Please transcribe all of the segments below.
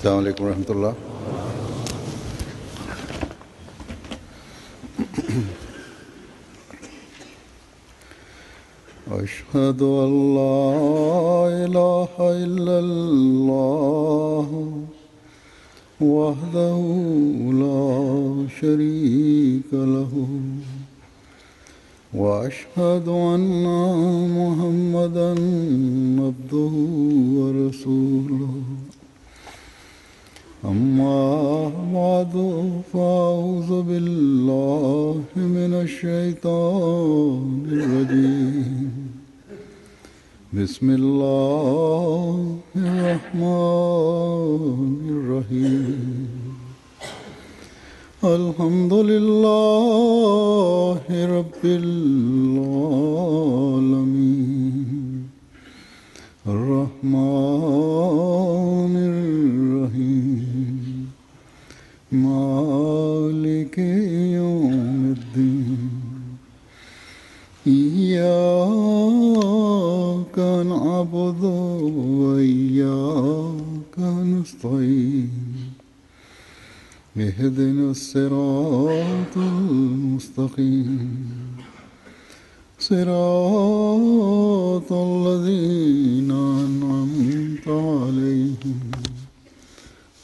Assalamu alaikum warahmatullah. أشهد أن لا إله إلا الله وحده لا شريك له وأشهد أن محمدا عبده ورسوله أما بعد فأعوذ بالله من الشيطان الرجيم بسم الله الرحمن الرحيم الحمد لله رب العالمين الرحمن الرحيم مالك يوم الدين إياك نعبد وإياك نستعين اهدنا الصراط المستقيم صراط الذين أنعمت عليهم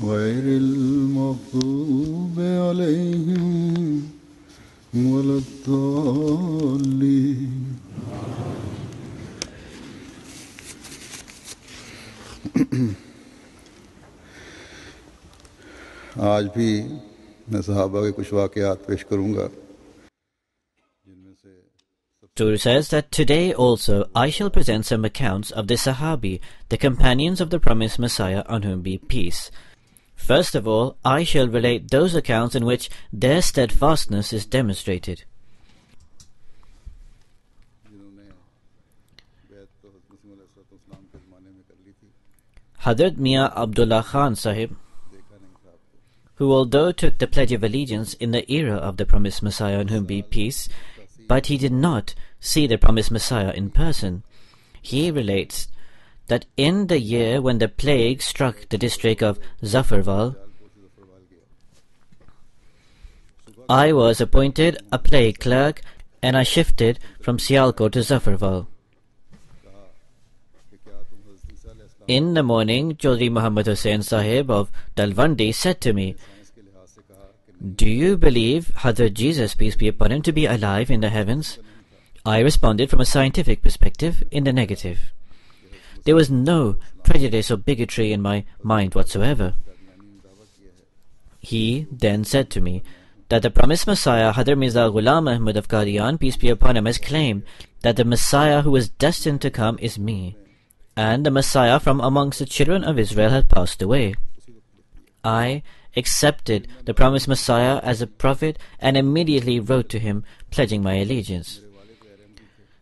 غير المغضوب عليهم ولا الضالين. आज भी मैं सहाबा के कुछ वाक़यात पेश करूँगा. Tur says that today also I shall present some accounts of the Sahabi, the companions of the promised Messiah, on whom be peace. First of all, I shall relate those accounts in which their steadfastness is demonstrated. Hadrat Mian Abdullah Khan Sahib, who although took the Pledge of Allegiance in the era of the promised Messiah, on whom be peace, but he did not see the promised Messiah in person. He relates that in the year when the plague struck the district of Zafarwal, I was appointed a plague clerk and I shifted from Sialkot to Zafarwal. In the morning, Chaudhry Muhammad Hussain Sahib of Talwandi said to me, "Do you believe Hazrat Jesus, peace be upon him, to be alive in the heavens?" I responded from a scientific perspective in the negative. There was no prejudice or bigotry in my mind whatsoever. He then said to me that the promised Messiah, Hadhrat Mirza Ghulam Ahmad of Qadian, peace be upon him, has claimed that the Messiah who is destined to come is me, and the Messiah from amongst the children of Israel had passed away. I accepted the promised Messiah as a prophet and immediately wrote to him, pledging my allegiance.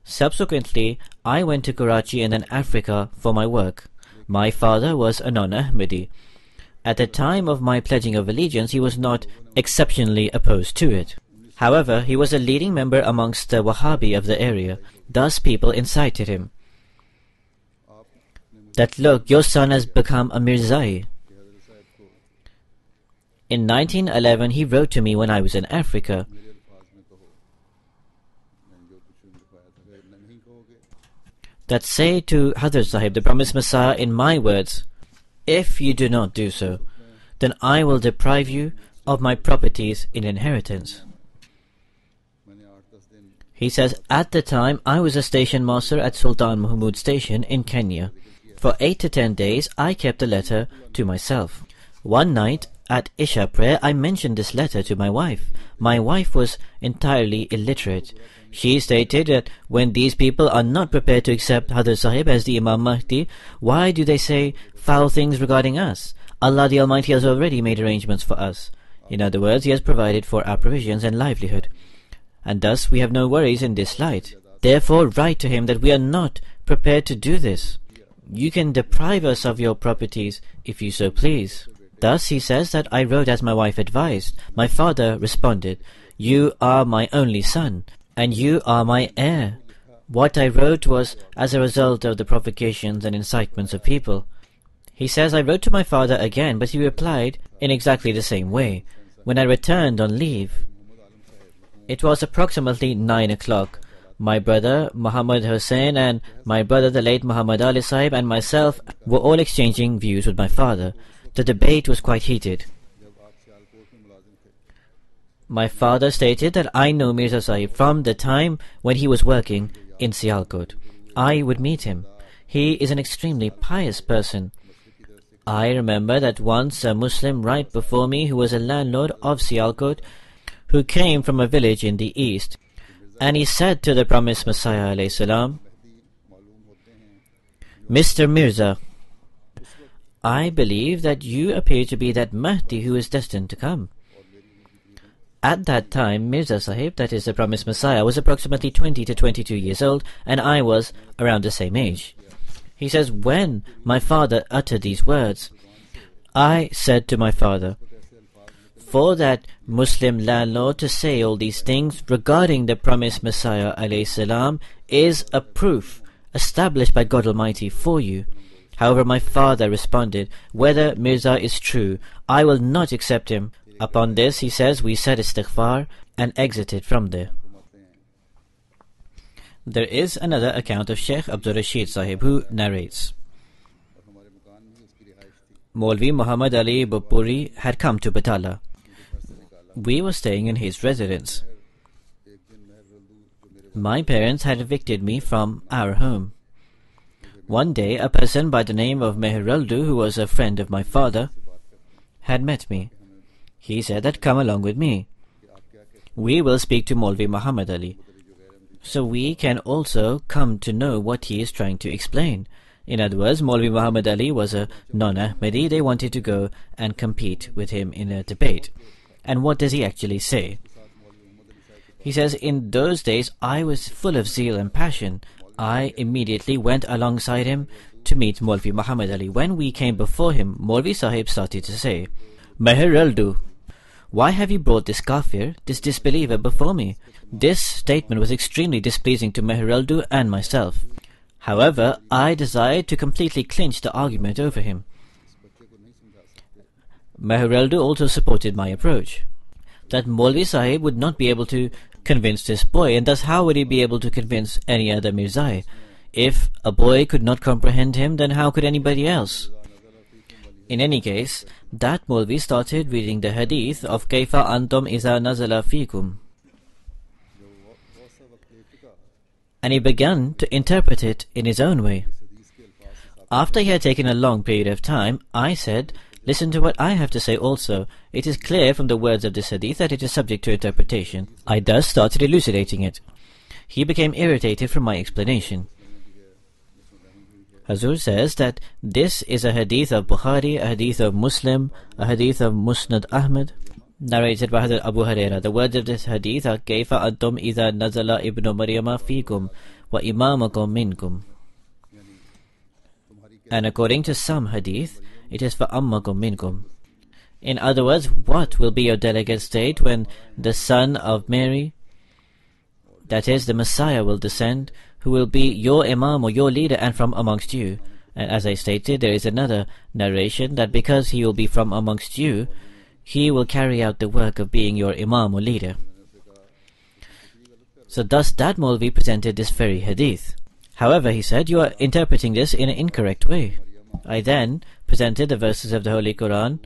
Subsequently, I went to Karachi and then Africa for my work. My father was a non-Ahmadi. At the time of my pledging of allegiance, he was not exceptionally opposed to it. However, he was a leading member amongst the Wahhabi of the area. Thus people incited him that, "Look, your son has become a Mirzai." In 1911, he wrote to me when I was in Africa. That say to Hazrat Sahib, the promised Messiah, in my words, "If you do not do so, then I will deprive you of my properties in inheritance." He says, at the time I was a station master at Sultan Mahmud Station in Kenya. For 8 to 10 days I kept the letter to myself. One night at Isha prayer I mentioned this letter to my wife. My wife was entirely illiterate. She stated that when these people are not prepared to accept Hazrat Sahib as the Imam Mahdi, why do they say foul things regarding us? Allah the Almighty has already made arrangements for us. In other words, He has provided for our provisions and livelihood, and thus we have no worries in this light. Therefore write to him that we are not prepared to do this. You can deprive us of your properties if you so please. Thus he says that I wrote as my wife advised. My father responded, "You are my only son, and you are my heir." What I wrote was as a result of the provocations and incitements of people. He says, I wrote to my father again, but he replied in exactly the same way. When I returned on leave, it was approximately 9 o'clock. My brother, Muhammad Hussain, and my brother, the late Muhammad Ali Sahib, and myself were all exchanging views with my father. The debate was quite heated. My father stated that I know Mirza Sahib from the time when he was working in Sialkot. I would meet him. He is an extremely pious person. I remember that once a Muslim right before me, who was a landlord of Sialkot, who came from a village in the east, and he said to the promised Messiah alayhi salam, Mr. Mirza, I believe that you appear to be that Mahdi who is destined to come. At that time, Mirza Sahib, that is the promised Messiah, was approximately 20 to 22 years old, and I was around the same age. He says, when my father uttered these words, I said to my father, for that Muslim landlord to say all these things regarding the promised Messiah alayhi salam is a proof established by God Almighty for you. However, my father responded, whether Mirza is true, I will not accept him. Upon this, he says, we said istighfar and exited from there. There is another account of Sheikh Abdul Rashid Sahib who narrates, Maulvi Muhammad Ali Bhupuri had come to Batala. We were staying in his residence. My parents had evicted me from our home. One day, a person by the name of Meheraldu, who was a friend of my father, had met me. He said that come along with me. We will speak to Maulvi Muhammad Ali, so we can also come to know what he is trying to explain. In other words, Maulvi Muhammad Ali was a non-Ahmadi. They wanted to go and compete with him in a debate. And what does he actually say? He says, in those days I was full of zeal and passion. I immediately went alongside him to meet Maulvi Muhammad Ali. When we came before him, Maulvi Sahib started to say, Meheraldu, why have you brought this kafir, this disbeliever, before me? This statement was extremely displeasing to Meheraldu and myself. However, I desired to completely clinch the argument over him. Meheraldu also supported my approach, that Maulvi Sahib would not be able to convince this boy, and thus how would he be able to convince any other Mirzai? If a boy could not comprehend him, then how could anybody else? In any case, that Maulvi started reading the hadith of Kaifa Antum Iza Nazala Fikum, and he began to interpret it in his own way. After he had taken a long period of time, I said, listen to what I have to say also. It is clear from the words of this hadith that it is subject to interpretation. I thus started elucidating it. He became irritated from my explanation. Hazur says that this is a hadith of Bukhari, a hadith of Muslim, a hadith of Musnad Ahmad, narrated by Hazrat Abu Huraira. The words of this hadith are Kaifa antum idha nazala ibnu Maryama fikum wa imamakum minkum. And according to some hadith, it is for ammakum minkum. In other words, what will be your delicate state when the son of Mary, that is, the Messiah, will descend, who will be your imam or your leader and from amongst you? And as I stated, there is another narration that because he will be from amongst you, he will carry out the work of being your imam or leader. So thus that Maulvi presented this very hadith. However, he said, you are interpreting this in an incorrect way. I then presented the verses of the Holy Quran,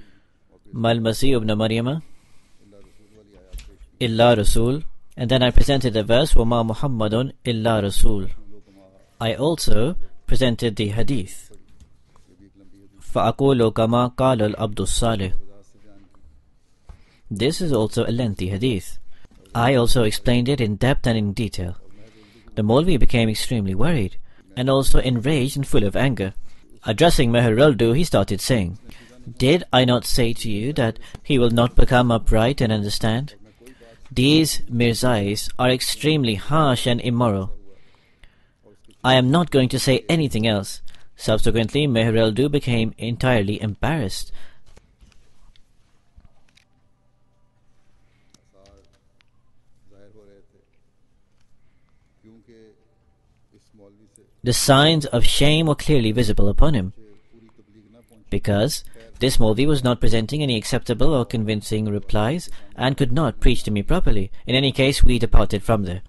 Mal Masih ibn Maryama, Illa Rasul, and then I presented the verse, Wama Muhammadun Illa Rasul. I also presented the hadith, Fa'akulu kama qala al-abdus salih. This is also a lengthy hadith. I also explained it in depth and in detail. The Maulvi became extremely worried, and also enraged and full of anger. Addressing Meheraldu, he started saying, did I not say to you that he will not become upright and understand? These Mirzais are extremely harsh and immoral. I am not going to say anything else. Subsequently, Meheraldu became entirely embarrassed. The signs of shame were clearly visible upon him. because this Maulvi was not presenting any acceptable or convincing replies and could not preach to me properly. In any case, we departed from there.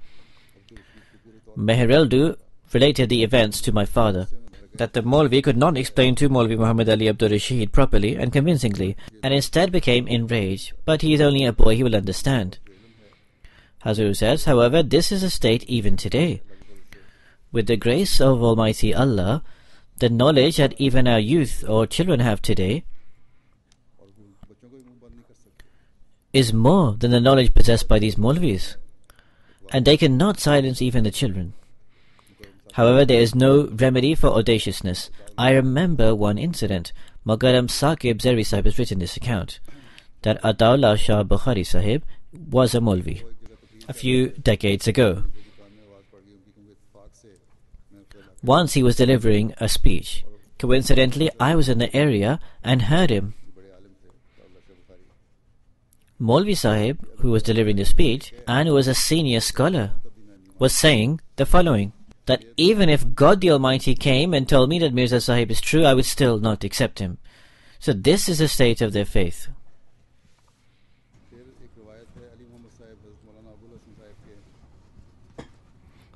Mehereldu related the events to my father, that the Maulvi could not explain to Maulvi Muhammad Ali Abdul Rashid properly and convincingly, and instead became enraged. But he is only a boy, he will understand. Hazur says, however, this is a state even today. With the grace of Almighty Allah, the knowledge that even our youth or children have today is more than the knowledge possessed by these Maulvis, and they cannot silence even the children. However, there is no remedy for audaciousness. I remember one incident. Magaram Saqib Zervi Sahib has written this account, that Ataullah Shah Bukhari Sahib was a Maulvi a few decades ago. Once he was delivering a speech. Coincidentally, I was in the area and heard him. Maulvi Sahib, who was delivering the speech and who was a senior scholar, was saying the following, that even if God the Almighty came and told me that Mirza Sahib is true, I would still not accept him. So this is the state of their faith.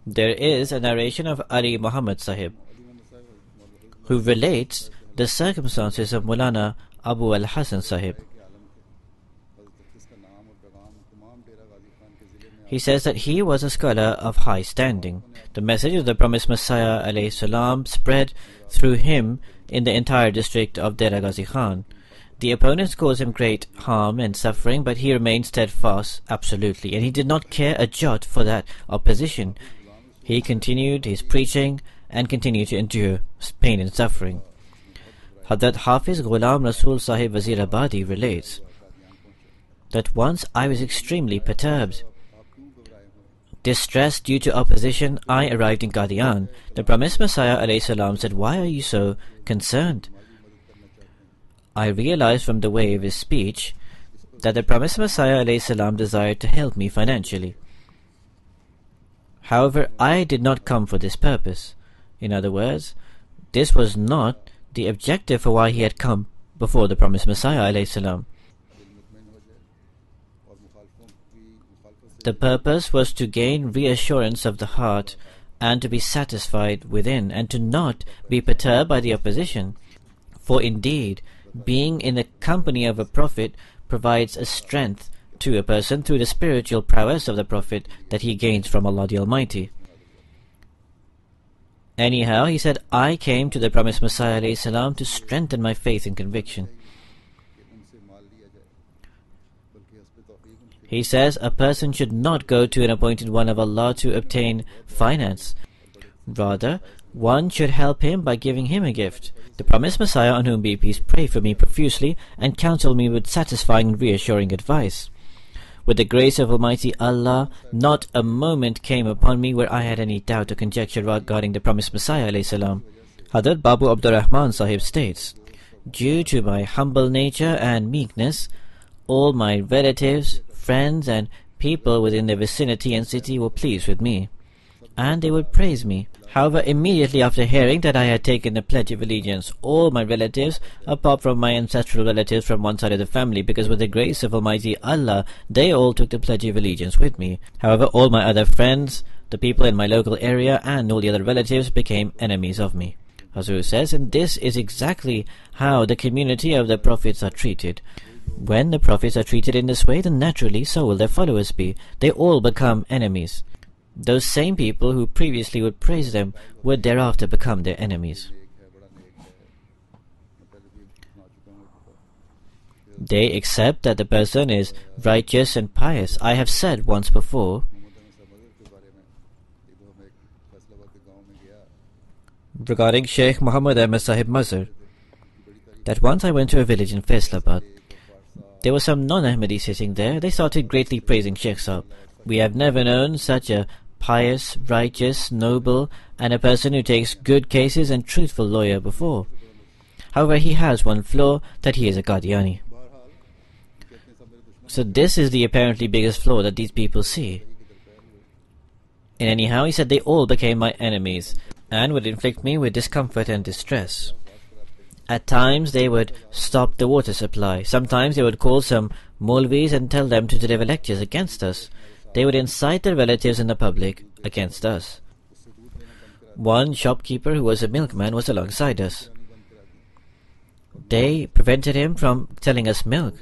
There is a narration of Ali Muhammad Sahib, who relates the circumstances of Mulana Abu al-Hasan Sahib. He says that he was a scholar of high standing. The message of the promised Messiah alayhi salam spread through him in the entire district of Dera Ghazi Khan. The opponents caused him great harm and suffering, but he remained steadfast absolutely, and he did not care a jot for that opposition. He continued his preaching and continued to endure pain and suffering. Hadrat Hafiz Ghulam Rasul Sahib Wazirabadi relates that once I was extremely perturbed. Distressed due to opposition, I arrived in Qadian. The promised Messiah alayhi salam said, "Why are you so concerned?" I realized from the way of his speech that the promised Messiah alayhi salam desired to help me financially. However, I did not come for this purpose. In other words, this was not the objective for why he had come before the promised Messiah alayhi salam. The purpose was to gain reassurance of the heart and to be satisfied within, and to not be perturbed by the opposition. For indeed, being in the company of a Prophet provides a strength to a person through the spiritual prowess of the Prophet that he gains from Allah the Almighty. Anyhow, he said, I came to the promised Messiah alayhi salam to strengthen my faith and conviction. He says a person should not go to an appointed one of Allah to obtain finance. Rather, one should help him by giving him a gift. The promised Messiah, on whom be peace, prayed for me profusely and counseled me with satisfying and reassuring advice. With the grace of Almighty Allah, not a moment came upon me where I had any doubt or conjecture regarding the promised Messiah alayhi salam. Hadrat Babu Abdurrahman Sahib states, due to my humble nature and meekness, all my relatives, friends and people within the vicinity and city were pleased with me, and they would praise me. However, immediately after hearing that I had taken the pledge of allegiance, all my relatives, apart from my ancestral relatives from one side of the family, because with the grace of Almighty Allah, they all took the pledge of allegiance with me. However, all my other friends, the people in my local area, and all the other relatives became enemies of me. Hazur says, and this is exactly how the community of the prophets are treated. When the prophets are treated in this way, then naturally so will their followers be. They all become enemies. Those same people who previously would praise them would thereafter become their enemies. They accept that the person is righteous and pious. I have said once before regarding Sheikh Muhammad Ahmad Sahib Mazhar that once I went to a village in Faisalabad. There were some non-Ahmadis sitting there. They started greatly praising Sheikh Sahib. We have never known such a pious, righteous, noble, and a person who takes good cases and truthful lawyer before. However, he has one flaw, that he is a Qadiani. So this is the apparently biggest flaw that these people see. And anyhow, he said they all became my enemies, and would inflict me with discomfort and distress. At times they would stop the water supply. Sometimes they would call some Maulvis and tell them to deliver lectures against us. They would incite their relatives and the public against us. One shopkeeper who was a milkman was alongside us. They prevented him from selling us milk.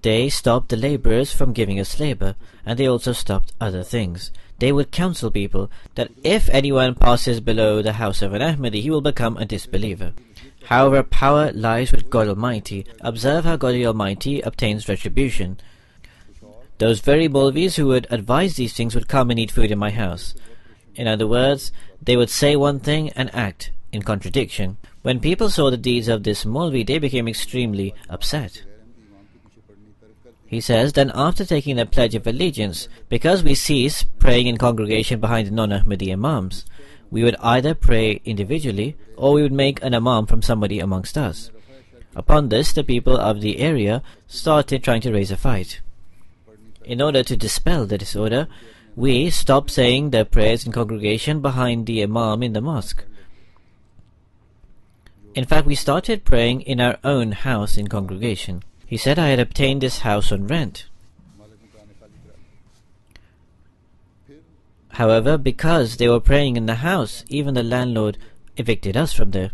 They stopped the laborers from giving us labor, and they also stopped other things. They would counsel people that if anyone passes below the house of an Ahmadi, he will become a disbeliever. However, power lies with God Almighty. Observe how God the Almighty obtains retribution. Those very Maulvis who would advise these things would come and eat food in my house. In other words, they would say one thing and act in contradiction. When people saw the deeds of this Maulvi, they became extremely upset. He says, then after taking the pledge of allegiance, because we ceased praying in congregation behind the non-Ahmadi imams, we would either pray individually or we would make an imam from somebody amongst us. Upon this, the people of the area started trying to raise a fight. In order to dispel the disorder, we stopped saying the prayers in congregation behind the imam in the mosque. In fact, we started praying in our own house in congregation. He said I had obtained this house on rent. However, because they were praying in the house, even the landlord evicted us from there.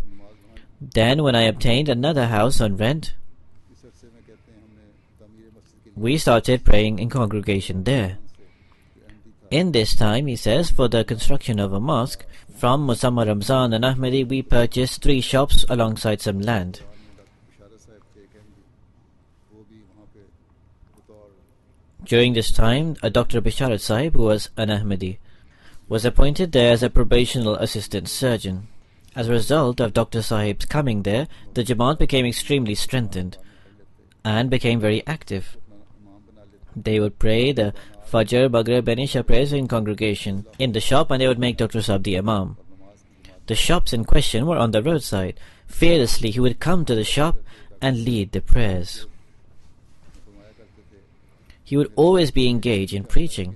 Then, when I obtained another house on rent, we started praying in congregation there. In this time, he says, for the construction of a mosque, from Musamma Ramzan and Ahmadi, we purchased 3 shops alongside some land. During this time, a Dr. Bisharat Sahib, who was an Ahmadi, was appointed there as a probational assistant surgeon. As a result of Dr. Sahib's coming there, the Jamaat became extremely strengthened and became very active. They would pray the Fajr, Maghrib and Isha prayers in congregation in the shop, and they would make Dr. Sahib the Imam. The shops in question were on the roadside. Fearlessly he would come to the shop and lead the prayers. He would always be engaged in preaching,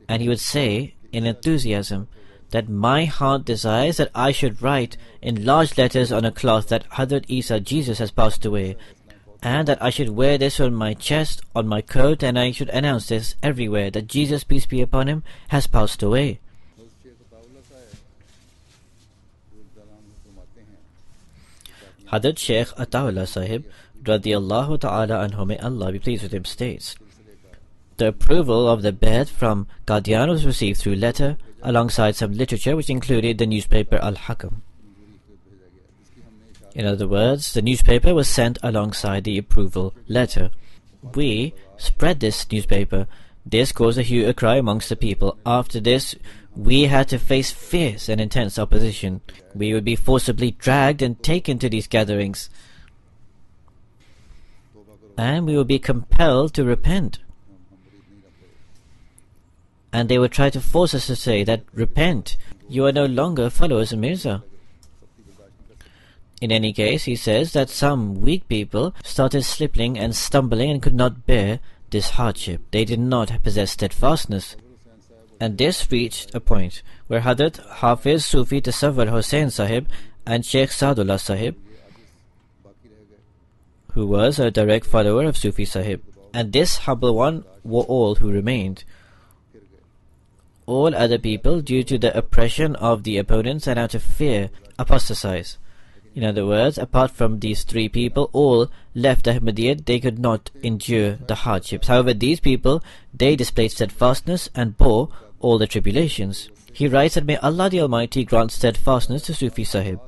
and he would say in enthusiasm that my heart desires that I should write in large letters on a cloth that Hazrat Isa Jesus has passed away, and that I should wear this on my chest, on my coat, and I should announce this everywhere, that Jesus, peace be upon him, has passed away. Hazrat Sheikh Ataullah Sahib radiyallahu ta'ala anhu, may Allah be pleased with him, states, the approval of the bed from Qadian was received through letter, alongside some literature which included the newspaper Al-Hakam. In other words, the newspaper was sent alongside the approval letter. We spread this newspaper. This caused a hue and cry amongst the people. After this, we had to face fierce and intense opposition. We would be forcibly dragged and taken to these gatherings, and we would be compelled to repent. And they would try to force us to say that, repent, you are no longer followers of Mirza. In any case, he says that some weak people started slipping and stumbling and could not bear this hardship. They did not possess steadfastness. And this reached a point where Hazrat Hafiz Sufi Tasawwur Hussain Sahib and Sheikh Saadullah Sahib, who was a direct follower of Sufi Sahib, and this humble one were all who remained. All other people, due to the oppression of the opponents and out of fear, apostatized. In other words, apart from these 3 people, all left Ahmadiyyat. They could not endure the hardships. However, these people, they displayed steadfastness and bore all the tribulations. He writes that may Allah the Almighty grant steadfastness to Sufi Sahib.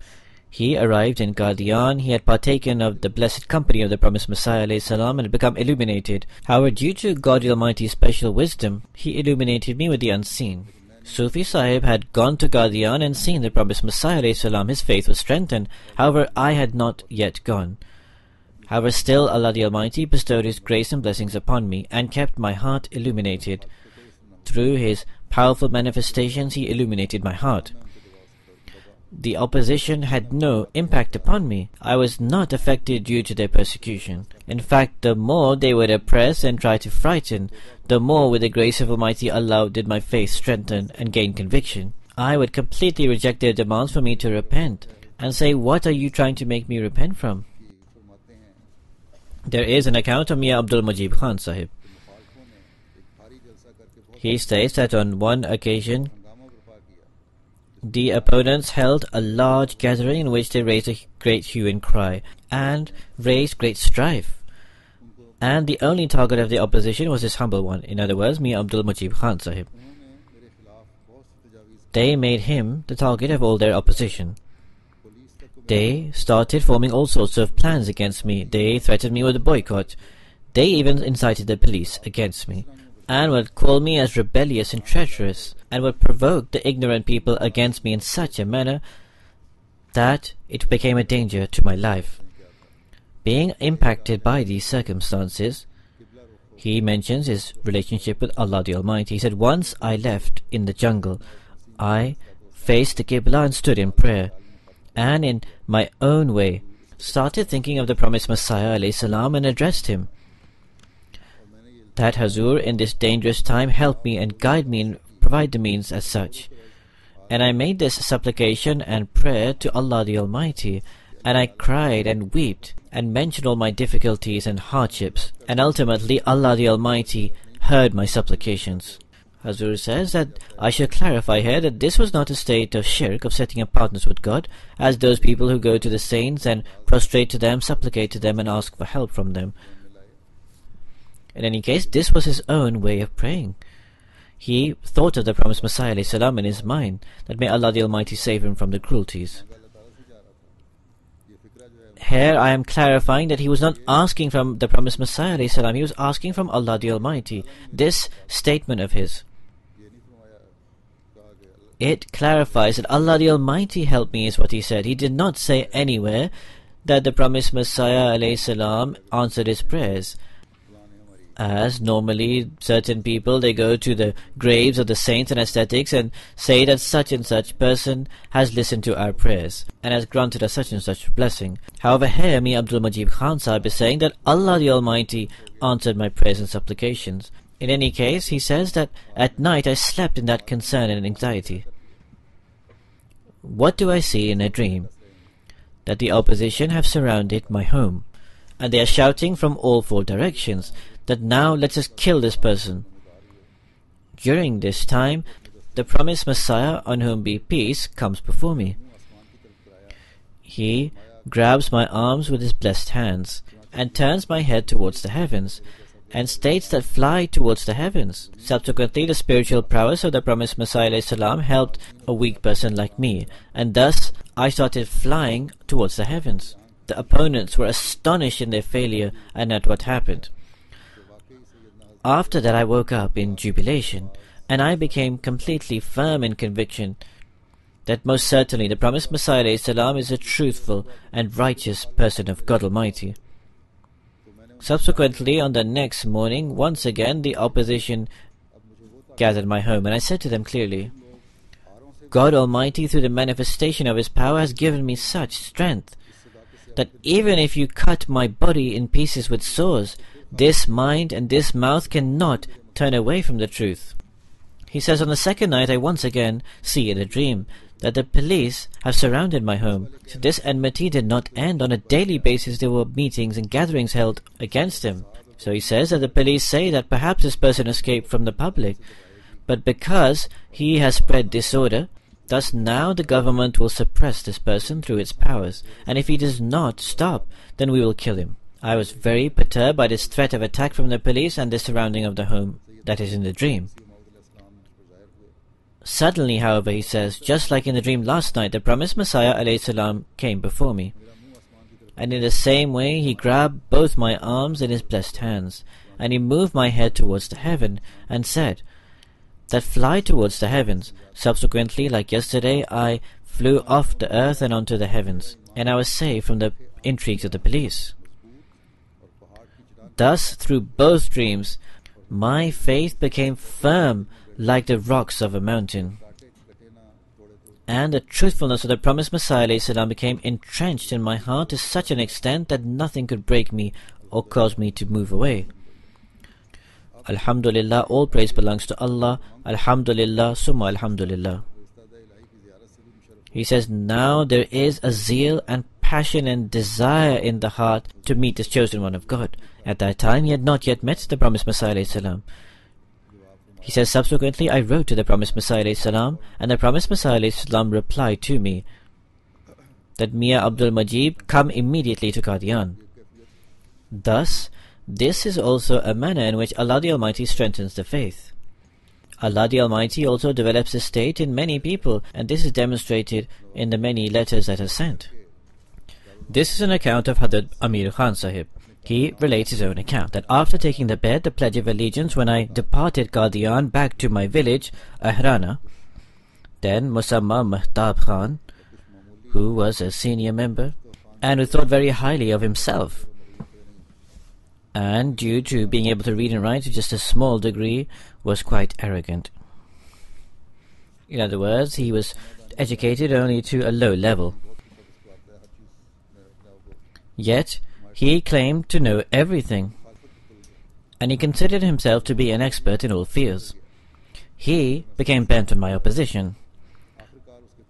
He arrived in Qadian. He had partaken of the blessed company of the promised Messiah ﷺ and had become illuminated. However, due to God the Almighty's special wisdom, He illuminated me with the unseen. Sufi Sahib had gone to Qadian and seen the promised Messiah ﷺ. His faith was strengthened. However, I had not yet gone. However, still Allah the Almighty bestowed His grace and blessings upon me and kept my heart illuminated. Through His powerful manifestations, He illuminated my heart. The opposition had no impact upon me. I was not affected due to their persecution. In fact, the more they would oppress and try to frighten, the more with the grace of Almighty Allah did my faith strengthen and gain conviction. I would completely reject their demands for me to repent. and say, "What are you trying to make me repent from?" There is an account of Mian Abdul Mujib Khan Sahib. He states that on one occasion, the opponents held a large gathering in which they raised a great hue and cry and raised great strife. And the only target of the opposition was this humble one, in other words, Mian Abdul Mujib Khan Sahib. They made him the target of all their opposition. They started forming all sorts of plans against me. They threatened me with a boycott. They even incited the police against me, and would call me as rebellious and treacherous, and would provoke the ignorant people against me in such a manner that it became a danger to my life. Being impacted by these circumstances, he mentions his relationship with Allah the Almighty. He said, "Once I left in the jungle, I faced the Qibla and stood in prayer, and in my own way started thinking of the promised Messiah ﷺ and addressed him. That Hazur in this dangerous time help me and guide me and provide the means as such. And I made this supplication and prayer to Allah the Almighty, and I cried and wept and mentioned all my difficulties and hardships, and ultimately Allah the Almighty heard my supplications." Hazur says that I should clarify here that this was not a state of shirk, of setting up partners with God, as those people who go to the saints and prostrate to them, supplicate to them and ask for help from them. In any case, this was his own way of praying. He thought of the promised Messiah ﷺ in his mind, that may Allah the Almighty save him from the cruelties. Here I am clarifying that he was not asking from the promised Messiah ﷺ, he was asking from Allah the Almighty. This statement of his, it clarifies that Allah the Almighty help me is what he said. He did not say anywhere that the promised Messiah ﷺ answered his prayers. As normally certain people, they go to the graves of the saints and ascetics and say that such and such person has listened to our prayers and has granted us such and such blessing. However, here Mian Abdul Mujib Khan Sahib is saying that Allah the Almighty answered my prayers and supplications. In any case, he says that at night I slept in that concern and anxiety. What do I see in a dream? That the opposition have surrounded my home, and they are shouting from all four directions that now let us kill this person. During this time, the promised Messiah, on whom be peace, comes before me. He grabs my arms with his blessed hands and turns my head towards the heavens and states that fly towards the heavens. Subsequently, the spiritual prowess of the promised Messiah ﷺ helped a weak person like me, and thus I started flying towards the heavens. The opponents were astonished in their failure and at what happened. After that I woke up in jubilation, and I became completely firm in conviction that most certainly the promised Messiah ﷺ is a truthful and righteous person of God Almighty. Subsequently, on the next morning, once again the opposition gathered my home, and I said to them clearly, God Almighty, through the manifestation of His power, has given me such strength that even if you cut my body in pieces with saws, this mind and this mouth cannot turn away from the truth. He says, on the second night I once again see in a dream that the police have surrounded my home. So this enmity did not end. On a daily basis there were meetings and gatherings held against him. So he says that the police say that perhaps this person escaped from the public, but because he has spread disorder, thus now the government will suppress this person through its powers, and if he does not stop, then we will kill him. I was very perturbed by this threat of attack from the police and the surrounding of the home, that is in the dream. Suddenly, however, he says, just like in the dream last night, the promised Messiah ﷺ came before me. And in the same way, he grabbed both my arms in his blessed hands, and he moved my head towards the heaven, and said, that fly towards the heavens. Subsequently, like yesterday, I flew off the earth and onto the heavens, and I was saved from the intrigues of the police. Thus, through both dreams, my faith became firm like the rocks of a mountain, and the truthfulness of the promised Messiah ﷺ became entrenched in my heart to such an extent that nothing could break me or cause me to move away. Alhamdulillah, all praise belongs to Allah. Alhamdulillah, summa alhamdulillah. He says, now there is a zeal and passion and desire in the heart to meet this chosen one of God. At that time, he had not yet met the promised Messiah ﷺ. He says, subsequently, I wrote to the promised Messiah ﷺ, and the promised Messiah ﷺ replied to me that Mian Abdul Majid come immediately to Qadian. Thus, this is also a manner in which Allah the Almighty strengthens the faith. Allah the Almighty also develops His state in many people, and this is demonstrated in the many letters that are sent. This is an account of Hadrat Amir Khan Sahib. He relates his own account, that after taking the bed, the Pledge of Allegiance, when I departed Qadian back to my village, Ahrana, then Musamma Mahtab Khan, who was a senior member, and who thought very highly of himself, and due to being able to read and write to just a small degree, was quite arrogant. In other words, he was educated only to a low level. Yet, he claimed to know everything, and he considered himself to be an expert in all fields. He became bent on my opposition,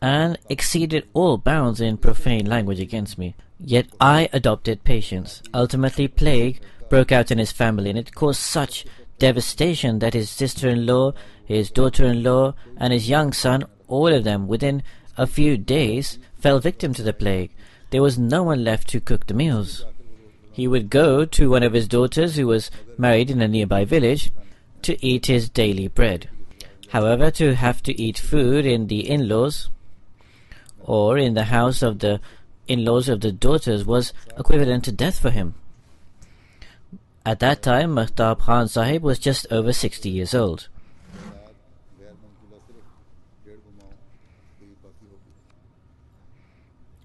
and exceeded all bounds in profane language against me. Yet I adopted patience. Ultimately, plague broke out in his family, and it caused such devastation that his sister-in-law, his daughter-in-law, and his young son, all of them, within a few days, fell victim to the plague. There was no one left to cook the meals. He would go to one of his daughters, who was married in a nearby village, to eat his daily bread. However, to have to eat food in the in-laws, or in the house of the in-laws of the daughters, was equivalent to death for him. At that time, Mahtab Khan Sahib was just over 60 years old.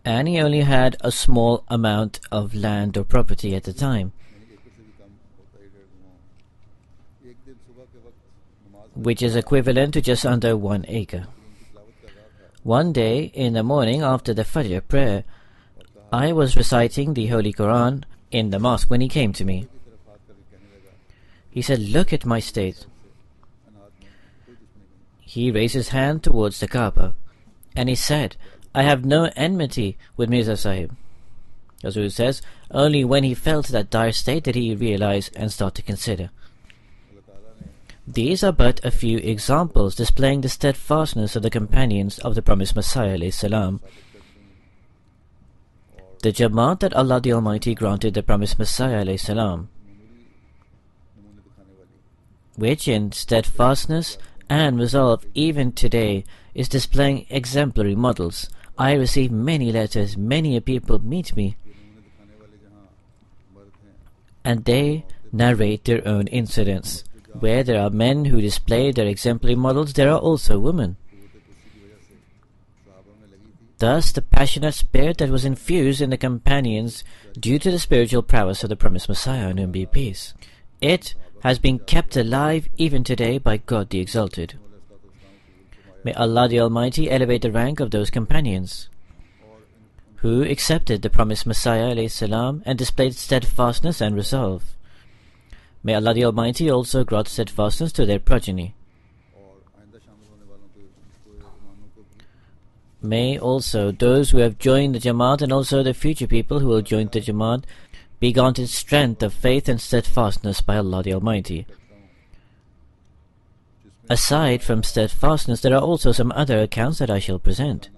And he only had a small amount of land or property at the time, which is equivalent to just under 1 acre. One day in the morning after the Fajr prayer, I was reciting the Holy Quran in the mosque when he came to me. He said, "Look at my state." He raised his hand towards the Kaaba, and he said, "I have no enmity with Mirza Sahib." Rasul says, only when he fell to that dire state did he realize and start to consider. These are but a few examples displaying the steadfastness of the companions of the promised Messiah ﷺ. The Jamaat that Allah the Almighty granted the promised Messiah ﷺ, which in steadfastness and resolve even today is displaying exemplary models. I receive many letters, many people meet me, and they narrate their own incidents. Where there are men who display their exemplary models, there are also women. Thus, the passionate spirit that was infused in the companions due to the spiritual prowess of the promised Messiah, on whom be peace, it has been kept alive even today by God the Exalted. May Allah the Almighty elevate the rank of those companions who accepted the promised Messiah ﷺ and displayed steadfastness and resolve. May Allah the Almighty also grant steadfastness to their progeny. May also those who have joined the Jamaat and also the future people who will join the Jamaat be granted strength of faith and steadfastness by Allah the Almighty. Aside from steadfastness, there are also some other accounts that I shall present,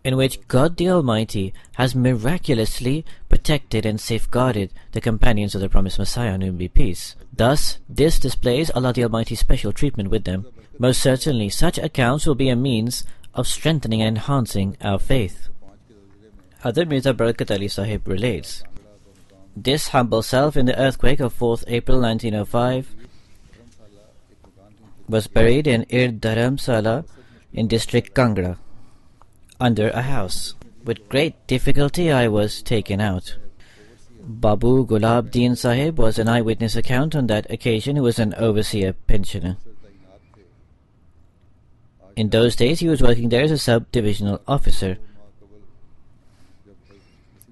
in which God the Almighty has miraculously protected and safeguarded the companions of the promised Messiah, on whom be peace. Thus, this displays Allah the Almighty's special treatment with them. Most certainly, such accounts will be a means of strengthening and enhancing our faith. Hazrat Mirza Barakat Ali Sahib relates, this humble self in the earthquake of 4th April 1905 was buried in Ird Dharamsala in district Kangra, under a house. With great difficulty I was taken out. Babu Gulab Deen Sahib was an eyewitness account on that occasion, who was an overseer pensioner. In those days he was working there as a sub-divisional officer.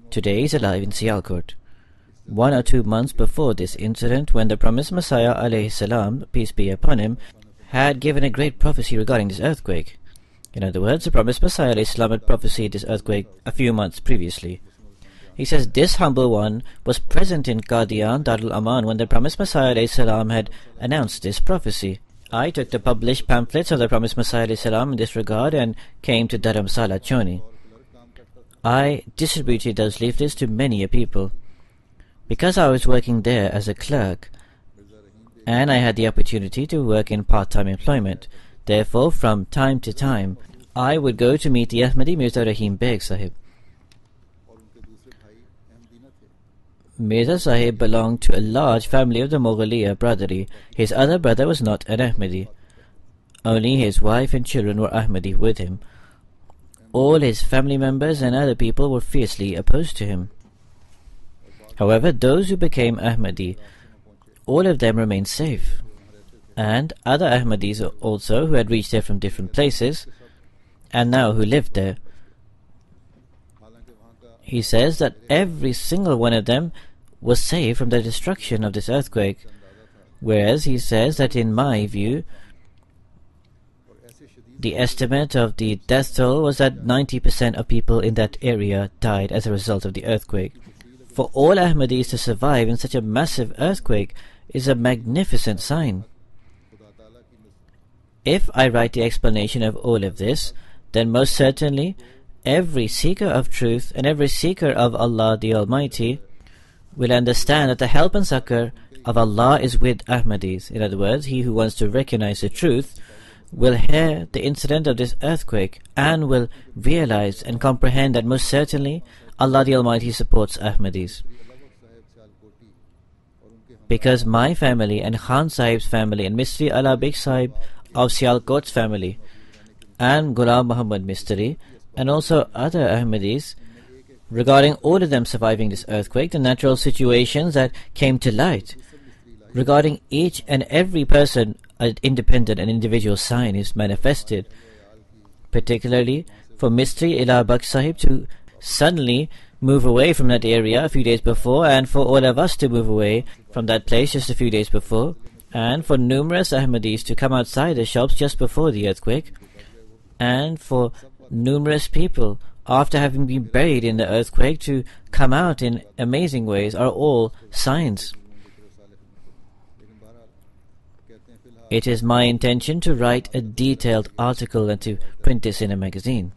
Today he is alive in Sialkot. 1 or 2 months before this incident, when the promised Messiah alayhi salam, peace be upon him, had given a great prophecy regarding this earthquake, In other words, the promised Messiah ﷺ had prophesied this earthquake a few months previously. He says, this humble one was present in Qadian, Darul Aman, when the promised Messiah ﷺ had announced this prophecy. I took the published pamphlets of the promised Messiah ﷺ in this regard and came to Dharamsala, Choni. I distributed those leaflets to many people. Because I was working there as a clerk, and I had the opportunity to work in part-time employment, therefore, from time to time, I would go to meet the Ahmadi Mirza Rahim Beg Sahib. Mirza Sahib belonged to a large family of the Mughaliya brotherly. His other brother was not an Ahmadi. Only his wife and children were Ahmadi with him. All his family members and other people were fiercely opposed to him. However, those who became Ahmadi, all of them remained safe. And other Ahmadis also, who had reached there from different places, and now who lived there. He says that every single one of them was saved from the destruction of this earthquake, whereas he says that in my view, the estimate of the death toll was that 90% of people in that area died as a result of the earthquake. For all Ahmadis to survive in such a massive earthquake is a magnificent sign. If I write the explanation of all of this, then most certainly every seeker of truth and every seeker of Allah the Almighty will understand that the help and succor of Allah is with Ahmadis. In other words, he who wants to recognize the truth will hear the incident of this earthquake and will realize and comprehend that most certainly Allah the Almighty supports Ahmadis. Because my family and Khan Sahib's family and Mistri Ala Beg Sahib of Sialkot's family and Ghulam Muhammad Mistri and also other Ahmadis, regarding all of them surviving this earthquake, the natural situations that came to light, regarding each and every person, an independent and individual sign is manifested, particularly for Mistri Ila Beg Sahib to suddenly move away from that area a few days before, and for all of us to move away from that place just a few days before, and for numerous Ahmadis to come outside the shops just before the earthquake, and for numerous people, after having been buried in the earthquake, to come out in amazing ways are all signs. It is my intention to write a detailed article and to print this in a magazine.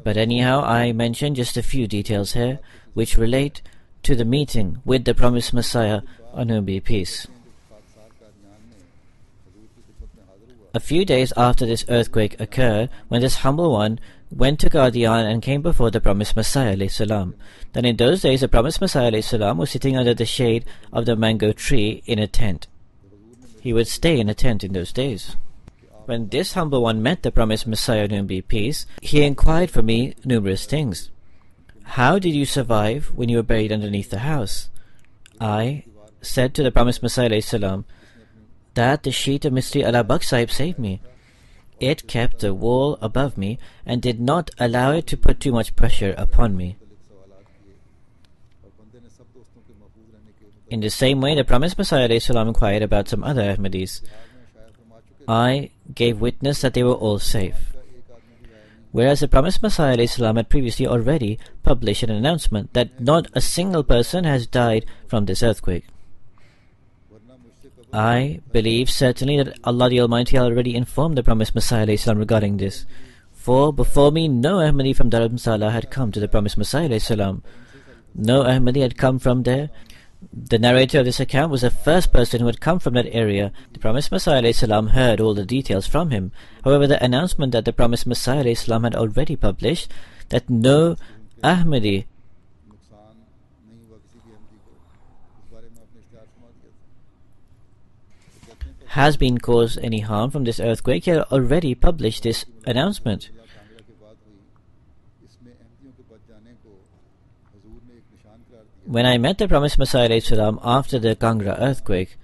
But anyhow, I mention just a few details here which relate to the meeting with the promised Messiah, on whom be peace. A few days after this earthquake occurred, when this humble one went to Qadian and came before the promised Messiah ﷺ. Then in those days the promised Messiah ﷺ was sitting under the shade of the mango tree in a tent. He would stay in a tent in those days. When this humble one met the promised Messiah, on whom be peace, he inquired for me numerous things. How did you survive when you were buried underneath the house? I said to the promised Messiah ﷺ that the sheet of Mistri Ala Beg Sahib saved me. It kept the wall above me and did not allow it to put too much pressure upon me. In the same way, the promised Messiah ﷺ inquired about some other Ahmadis. I gave witness that they were all safe. Whereas the promised Messiah ﷺ had previously already published an announcement that not a single person has died from this earthquake. I believe certainly that Allah the Almighty already informed the promised Messiah ﷺ regarding this. For before me, no Ahmadi from Dharamsala had come to the promised Messiah ﷺ. No Ahmadi had come from there. The narrator of this account was the first person who had come from that area. The promised Messiah ﷺ heard all the details from him. However, the announcement that the promised Messiah ﷺ had already published, that no Ahmadi has been caused any harm from this earthquake, he had already published this announcement. When I met the promised Messiah ﷺ after the Kangra earthquake,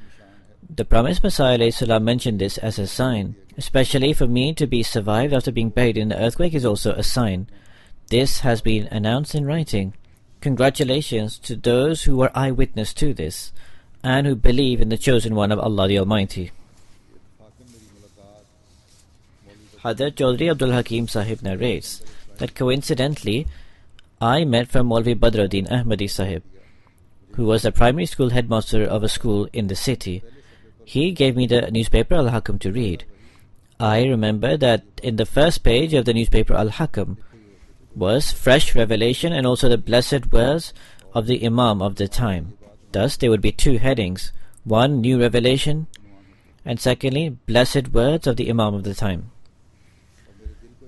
the promised Messiah ﷺ mentioned this as a sign. Especially for me to be survived after being buried in the earthquake is also a sign. This has been announced in writing. Congratulations to those who were eyewitness to this, and who believe in the chosen one of Allah the Almighty. Hadrat Chaudhry Abdul Hakim Sahib narrates that coincidentally, I met from Maulvi Badruddin Ahmadi Sahib, who was the primary school headmaster of a school in the city. He gave me the newspaper Al-Hakam to read. I remember that in the first page of the newspaper Al-Hakam was fresh revelation and also the blessed words of the Imam of the time. Thus there would be two headings, one, new revelation, and secondly, blessed words of the Imam of the time.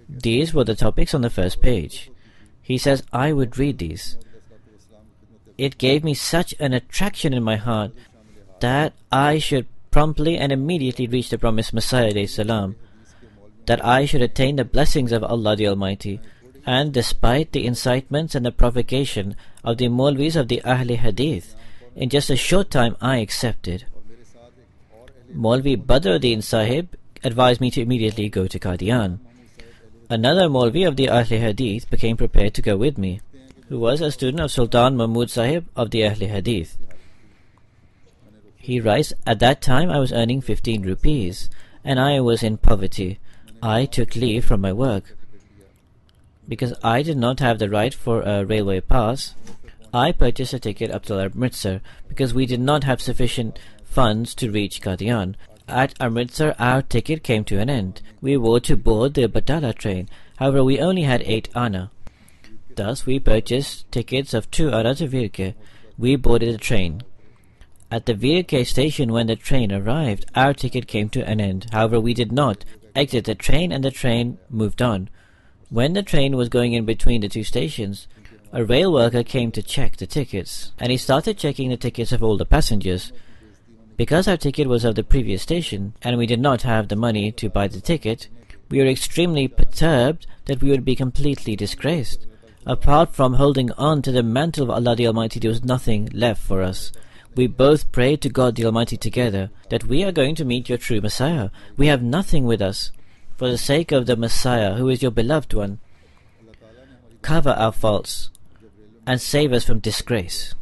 These were the topics on the first page. He says, I would read these. It gave me such an attraction in my heart that I should promptly and immediately reach the promised Messiah alayhi salam, that I should attain the blessings of Allah the Almighty. And despite the incitements and the provocation of the Maulvis of the Ahl Hadith, in just a short time I accepted. Maulvi Badruddin Sahib advised me to immediately go to Qadian. Another Maulvi of the Ahl Hadith became prepared to go with me, who was a student of Sultan Mahmud Sahib of the Ahl Hadith. He writes, at that time I was earning 15 rupees, and I was in poverty. I took leave from my work. Because I did not have the right for a railway pass, I purchased a ticket up to Amritsar because we did not have sufficient funds to reach Qadian. At Amritsar, our ticket came to an end. We were to board the Batala train. However, we only had 8 anna. Thus, we purchased tickets of 2 anna to Virke. We boarded the train. At the Virke station, when the train arrived, our ticket came to an end. However, we did not exit the train and the train moved on. When the train was going in between the 2 stations, a rail worker came to check the tickets, and he started checking the tickets of all the passengers. Because our ticket was of the previous station, and we did not have the money to buy the ticket, we were extremely perturbed that we would be completely disgraced. Apart from holding on to the mantle of Allah the Almighty, there was nothing left for us. We both prayed to God the Almighty together, that we are going to meet your true Messiah. We have nothing with us. For the sake of the Messiah, who is your beloved one, cover our faults and save us from disgrace.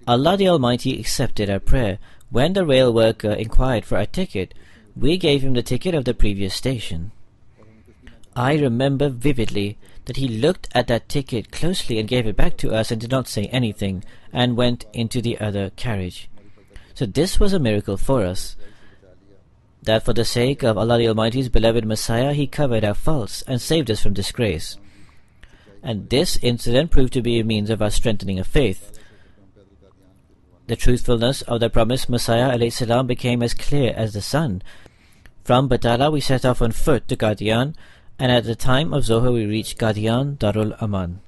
Allah the Almighty accepted our prayer. When the rail worker inquired for our ticket, we gave him the ticket of the previous station. I remember vividly that he looked at that ticket closely and gave it back to us and did not say anything and went into the other carriage. So this was a miracle for us, that for the sake of Allah the Almighty's beloved Messiah, He covered our faults and saved us from disgrace. And this incident proved to be a means of our strengthening of faith. The truthfulness of the promised Messiah alayhi salam became as clear as the sun. From Batala we set off on foot to Qadian, and at the time of Zohar we reached Qadian Darul Aman.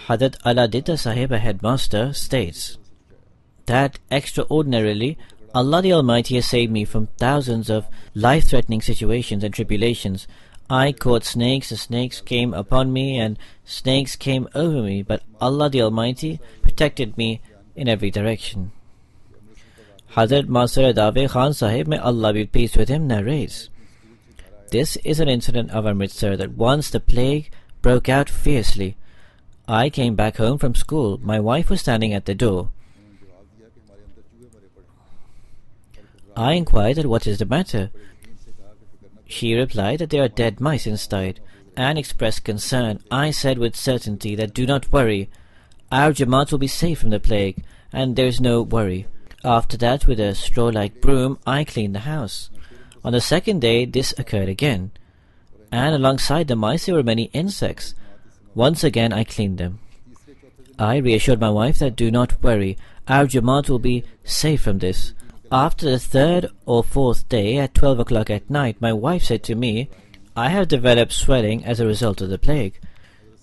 Hadrat Aladitta Sahib, a headmaster, states that extraordinarily Allah the Almighty has saved me from thousands of life-threatening situations and tribulations. I caught snakes, the snakes came upon me, and snakes came over me, but Allah the Almighty protected me in every direction. Hazrat Masar Adawe Khan Sahib, may Allah be pleased with him, narrates, this is an incident of Amritsar, that once the plague broke out fiercely. I came back home from school. My wife was standing at the door. I inquired that what is the matter. She replied that there are dead mice inside, and expressed concern. I said with certainty that do not worry, our Jamaat will be safe from the plague, and there is no worry. After that, with a straw-like broom, I cleaned the house. On the second day, this occurred again, and alongside the mice there were many insects. Once again I cleaned them. I reassured my wife that do not worry, our Jamaat will be safe from this. After the 3rd or 4th day, at 12 o'clock at night, my wife said to me, I have developed swelling as a result of the plague.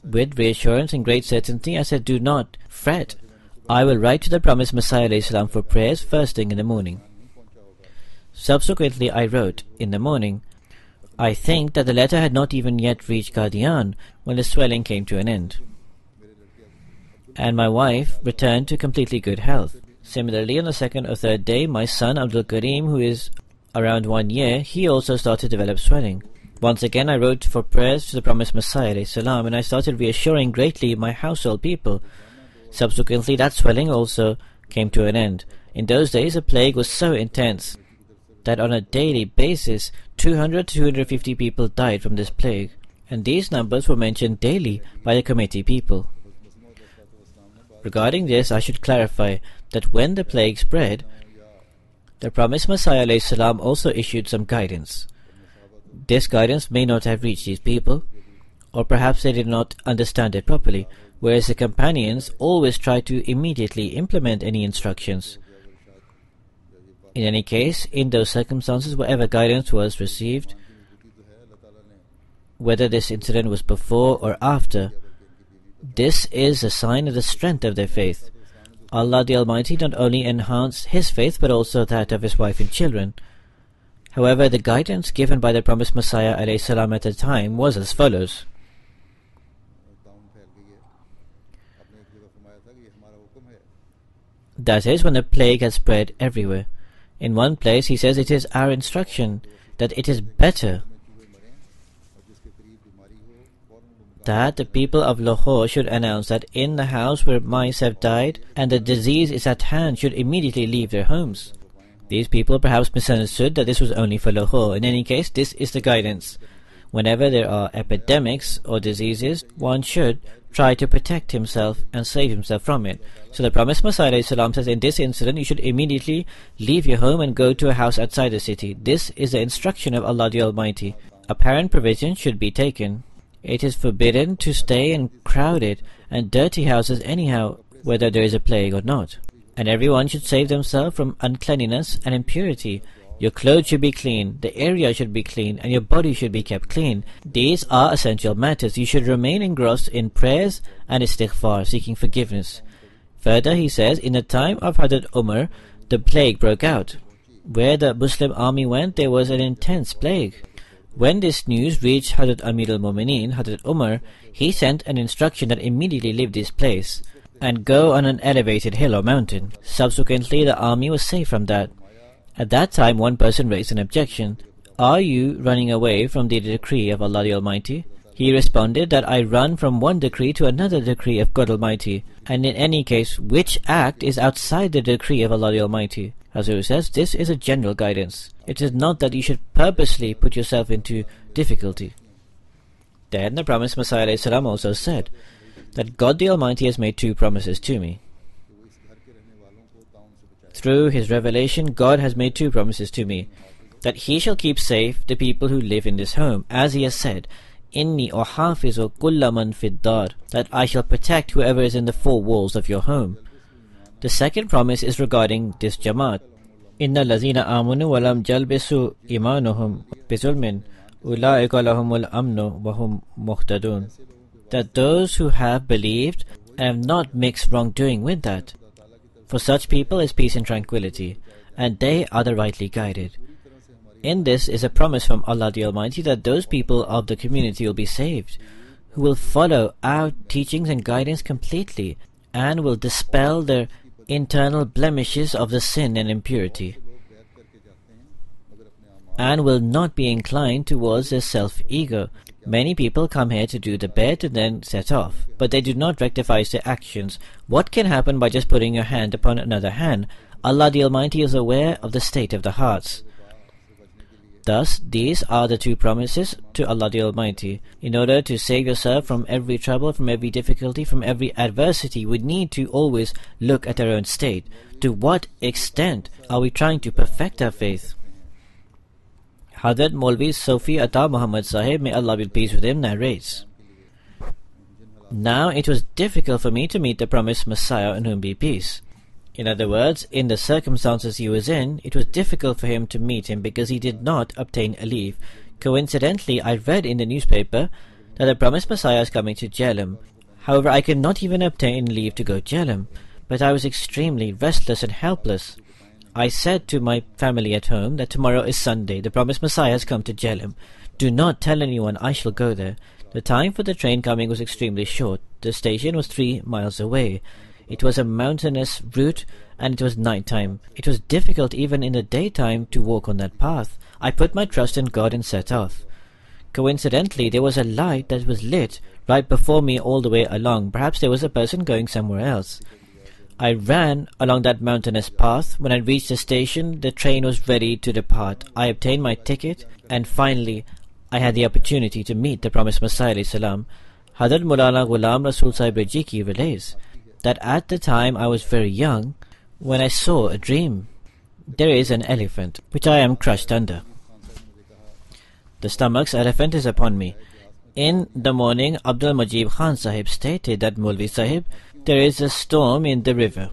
With reassurance and great certainty, I said, do not fret. I will write to the promised Messiah alayhi salam for prayers first thing in the morning. Subsequently, I wrote in the morning. I think that the letter had not even yet reached Qadian when the swelling came to an end, and my wife returned to completely good health. Similarly, on the 2nd or 3rd day, my son Abdul Karim, who is around 1 year, he also started to develop swelling. Once again, I wrote for prayers to the promised Messiah alayhi salam, and I started reassuring greatly my household people. Subsequently, that swelling also came to an end. In those days, the plague was so intense that on a daily basis 200 to 250 people died from this plague, and these numbers were mentioned daily by the committee people. Regarding this, I should clarify that when the plague spread, the promised Messiah ﷺ also issued some guidance. This guidance may not have reached these people, or perhaps they did not understand it properly, whereas the companions always tried to immediately implement any instructions. In any case, in those circumstances, whatever guidance was received, whether this incident was before or after, this is a sign of the strength of their faith. Allah the Almighty not only enhanced His faith but also that of His wife and children. However, the guidance given by the promised Messiah ﷺ at the time was as follows. That is, when the plague had spread everywhere. In one place he says, it is our instruction that it is better that the people of Lahore should announce that in the house where mice have died and the disease is at hand should immediately leave their homes. These people perhaps misunderstood that this was only for Lahore. In any case, this is the guidance. Whenever there are epidemics or diseases, one should try to protect himself and save himself from it. So the promised Messiah ﷺ says, in this incident you should immediately leave your home and go to a house outside the city. This is the instruction of Allah the Almighty. Apparent provision should be taken. It is forbidden to stay in crowded and dirty houses anyhow, whether there is a plague or not. And everyone should save themselves from uncleanliness and impurity. Your clothes should be clean, the area should be clean, and your body should be kept clean. These are essential matters. You should remain engrossed in prayers and istighfar, seeking forgiveness. Further, he says, in the time of Hazrat Umar, the plague broke out. Where the Muslim army went, there was an intense plague. When this news reached Hazrat Amir al-Mu'mineen, Hazrat Umar, he sent an instruction that immediately leave this place and go on an elevated hill or mountain. Subsequently, the army was safe from that. At that time, one person raised an objection. Are you running away from the decree of Allah the Almighty? He responded that I run from one decree to another decree of God Almighty. And in any case, which act is outside the decree of Allah the Almighty? Hazur says, this is a general guidance. It is not that you should purposely put yourself into difficulty. Then the promised Messiah ﷺ also said that God the Almighty has made two promises to me. Through His revelation, God has made two promises to me, that He shall keep safe the people who live in this home, as He has said, Inni uhafizu kulla man fid dar, that I shall protect whoever is in the four walls of your home. The second promise is regarding this Jamaat. Inna lazina amanu walam jalbisu imanuhum bizulmin ulaika lahumul amnu wahum muhtadun. That those who have believed and have not mixed wrongdoing with that, for such people is peace and tranquility, and they are the rightly guided. In this is a promise from Allah the Almighty that those people of the community will be saved, who will follow our teachings and guidance completely, and will dispel their internal blemishes of the sin and impurity, and will not be inclined towards their self-ego. Many people come here to do the bed and then set off, but they do not rectify their actions. What can happen by just putting your hand upon another hand? Allah the Almighty is aware of the state of the hearts. Thus, these are the two promises to Allah the Almighty. In order to save yourself from every trouble, from every difficulty, from every adversity, we need to always look at our own state. To what extent are we trying to perfect our faith? Hazrat Maulvi Sofi Ata Muhammad Sahib, may Allah be pleased with him, narrates, now it was difficult for me to meet the promised Messiah, on whom be peace. In other words, in the circumstances he was in, it was difficult for him to meet him because he did not obtain a leave. Coincidentally, I read in the newspaper that the promised Messiah is coming to Jhelum. However, I could not even obtain leave to go to Jhelum, but I was extremely restless and helpless. I said to my family at home that tomorrow is Sunday, the promised Messiah has come to Jhelum. Do not tell anyone, I shall go there. The time for the train coming was extremely short. The station was 3 miles away. It was a mountainous route, and it was night time. It was difficult even in the daytime to walk on that path. I put my trust in God and set off. Coincidentally, there was a light that was lit right before me all the way along. Perhaps there was a person going somewhere else. I ran along that mountainous path. When I reached the station, the train was ready to depart. I obtained my ticket, and finally I had the opportunity to meet the promised Messiah alayhi salam. Hazrat Maulana Ghulam Rasul Sahib Rajiki relates that at the time I was very young when I saw a dream. There is an elephant which I am crushed under. The stomach's elephant is upon me. In the morning, Abdul Majid Khan Sahib stated that Maulvi Sahib, there is a storm in the river.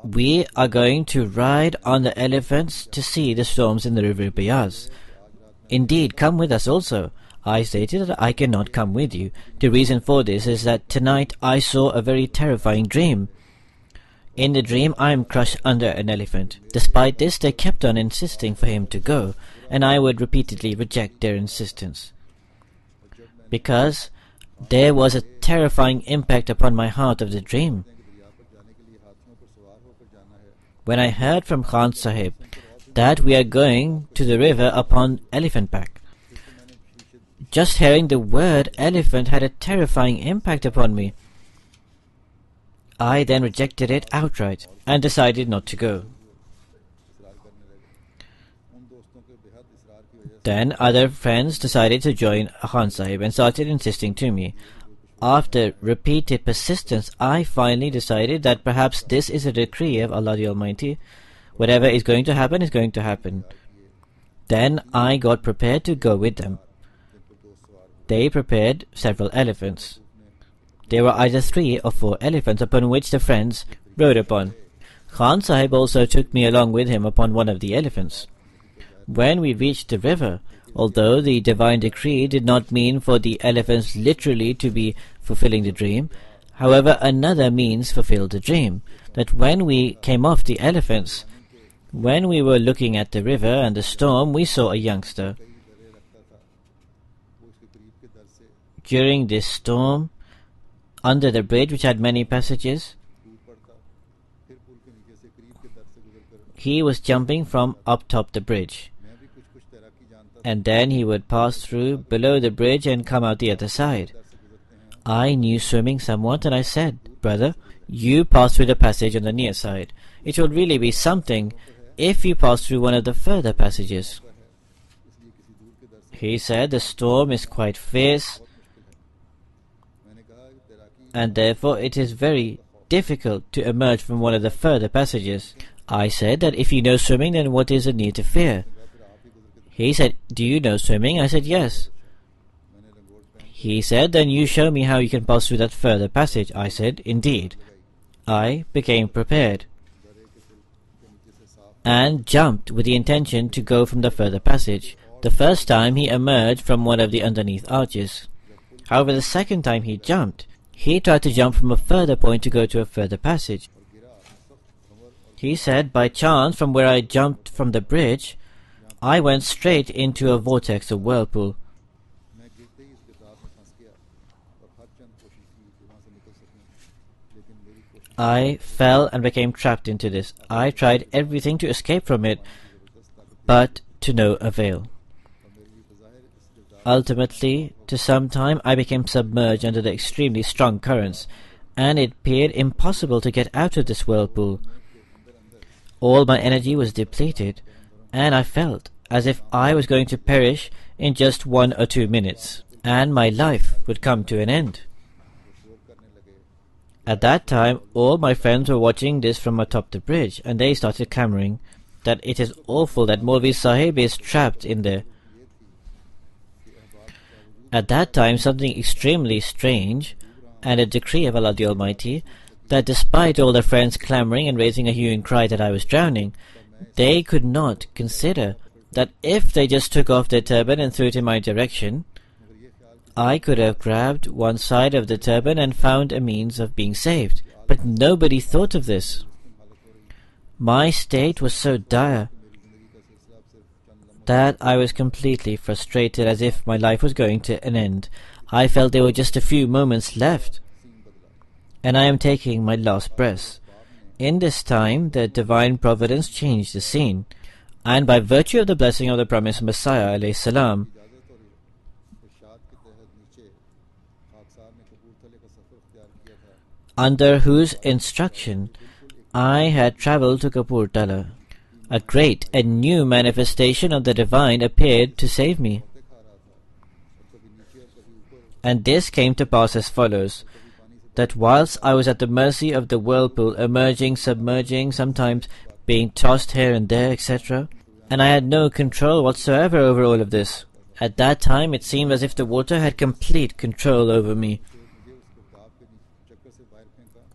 We are going to ride on the elephants to see the storms in the river Bayaz. Indeed, come with us also. I stated that I cannot come with you. The reason for this is that tonight I saw a very terrifying dream. In the dream, I am crushed under an elephant. Despite this, they kept on insisting for him to go, and I would repeatedly reject their insistence. Because there was a terrifying impact upon my heart of the dream. When I heard from Khan Sahib that we are going to the river upon elephant back, just hearing the word elephant had a terrifying impact upon me. I then rejected it outright and decided not to go. Then other friends decided to join Khan Sahib and started insisting to me. After repeated persistence, I finally decided that perhaps this is a decree of Allah the Almighty. Whatever is going to happen is going to happen. Then I got prepared to go with them. They prepared several elephants. There were either 3 or 4 elephants upon which the friends rode upon. Khan Sahib also took me along with him upon one of the elephants. When we reached the river, although the divine decree did not mean for the elephants literally to be fulfilling the dream, however, another means fulfilled the dream, that when we came off the elephants, when we were looking at the river and the storm, we saw a youngster. During this storm, under the bridge which had many passages, he was jumping from up top the bridge, and then he would pass through below the bridge and come out the other side. I knew swimming somewhat, and I said, "Brother, you pass through the passage on the near side. It will really be something if you pass through one of the further passages." He said, "The storm is quite fierce, and therefore it is very difficult to emerge from one of the further passages." I said that if you know swimming, then what is the need to fear? He said, "Do you know swimming?" I said, "Yes." He said, "Then you show me how you can pass through that further passage." I said, "Indeed." I became prepared and jumped with the intention to go from the further passage. The first time he emerged from one of the underneath arches. However, the second time he jumped, he tried to jump from a further point to go to a further passage. He said, "By chance, from where I jumped from the bridge, I went straight into a vortex of whirlpool. I fell and became trapped into this. I tried everything to escape from it, but to no avail. Ultimately, to some time, I became submerged under the extremely strong currents, and it appeared impossible to get out of this whirlpool. All my energy was depleted, and I felt as if I was going to perish in just 1 or 2 minutes, and my life would come to an end. At that time, all my friends were watching this from atop the bridge, and they started clamoring that it is awful that Maulvi Sahib is trapped in there. At that time, something extremely strange, and a decree of Allah the Almighty, that despite all their friends clamoring and raising a hue and cry that I was drowning, they could not consider that if they just took off their turban and threw it in my direction, I could have grabbed one side of the turban and found a means of being saved. But nobody thought of this. My state was so dire that I was completely frustrated, as if my life was going to an end. I felt there were just a few moments left, and I am taking my last breath. In this time, the divine providence changed the scene, and by virtue of the blessing of the promised Messiah alayhi salam, under whose instruction I had travelled to Kapurthala. A great and new manifestation of the divine appeared to save me. And this came to pass as follows, that whilst I was at the mercy of the whirlpool, emerging, submerging, sometimes being tossed here and there, etc., and I had no control whatsoever over all of this. At that time it seemed as if the water had complete control over me.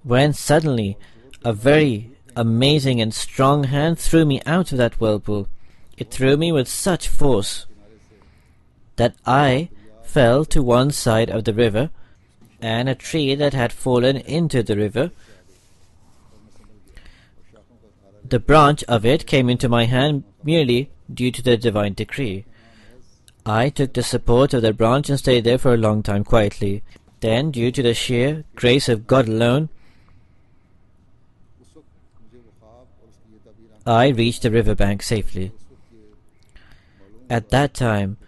When suddenly a very amazing and strong hand threw me out of that whirlpool. It threw me with such force that I fell to one side of the river, and a tree that had fallen into the river, the branch of it came into my hand merely due to the divine decree. I took the support of the branch and stayed there for a long time quietly. Then, due to the sheer grace of God alone, I reached the riverbank safely. At that time,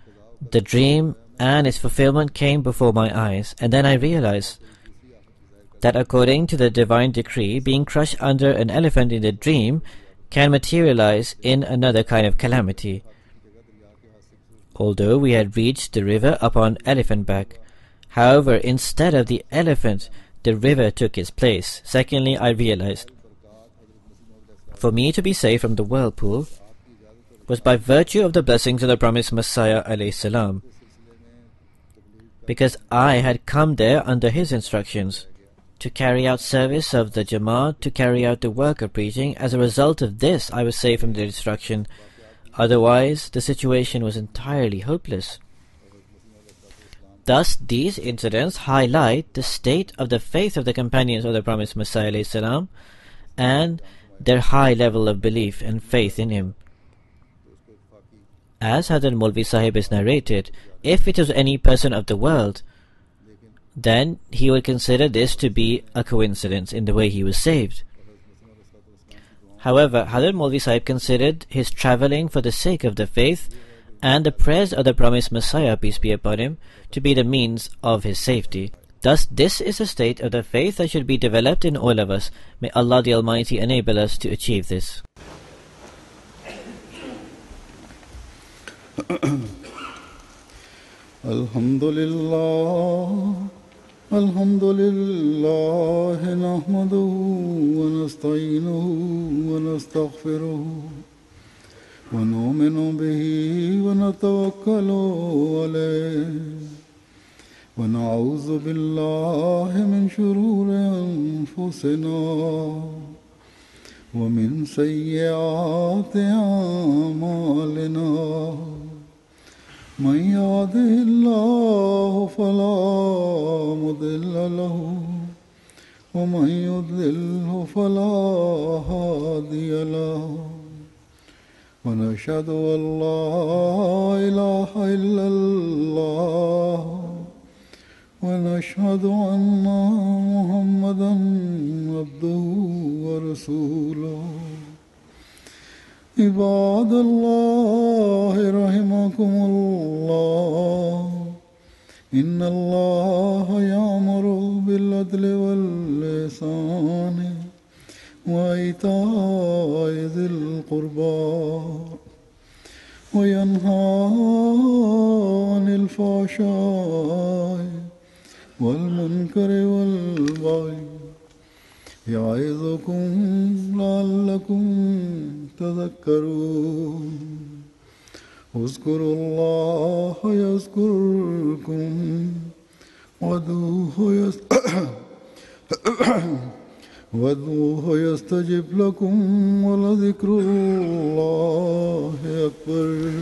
the dream and its fulfillment came before my eyes, and then I realized that according to the divine decree, being crushed under an elephant in the dream can materialize in another kind of calamity. Although we had reached the river upon elephant back, however, instead of the elephant, the river took its place. Secondly, I realized for me to be saved from the whirlpool was by virtue of the blessings of the promised Messiah alayhi salam, because I had come there under his instructions to carry out service of the Jamaat, to carry out the work of preaching. As a result of this, I was saved from their destruction. Otherwise, the situation was entirely hopeless. Thus, these incidents highlight the state of the faith of the companions of the promised Messiah alayhi salam and their high level of belief and faith in him. As Hazrat Maulvi Sahib is narrated, if it was any person of the world, then he would consider this to be a coincidence in the way he was saved. However, Hazrat Maulvi Sahib considered his travelling for the sake of the faith and the prayers of the promised Messiah, peace be upon him, to be the means of his safety. Thus, this is a state of the faith that should be developed in all of us. May Allah the Almighty enable us to achieve this. Alhamdulillah, alhamdulillah, nahmaduhu wa nasta'inuhu wa nastaghfiruhu wa nu'minu bihi wa natawakkalu alayhi wa na'udhu billahi min shururi anfusina wa min sayyiati a'malina. من يهده الله فلا مضل له ومن يضلله فلا هادي له ونشهد أن لا إله إلا الله ونشهد أن محمدا عبده ورسوله عباد الله رحمكم الله إن الله يأمر بالعدل والإحسان وإيتاء ذي القربى وينهى عن الفحشاء والمنكر والبغي يعظكم لعلكم تذكرون اذكروا الله يذكركم وادعوه يستجب لكم ولذكر الله أكبر.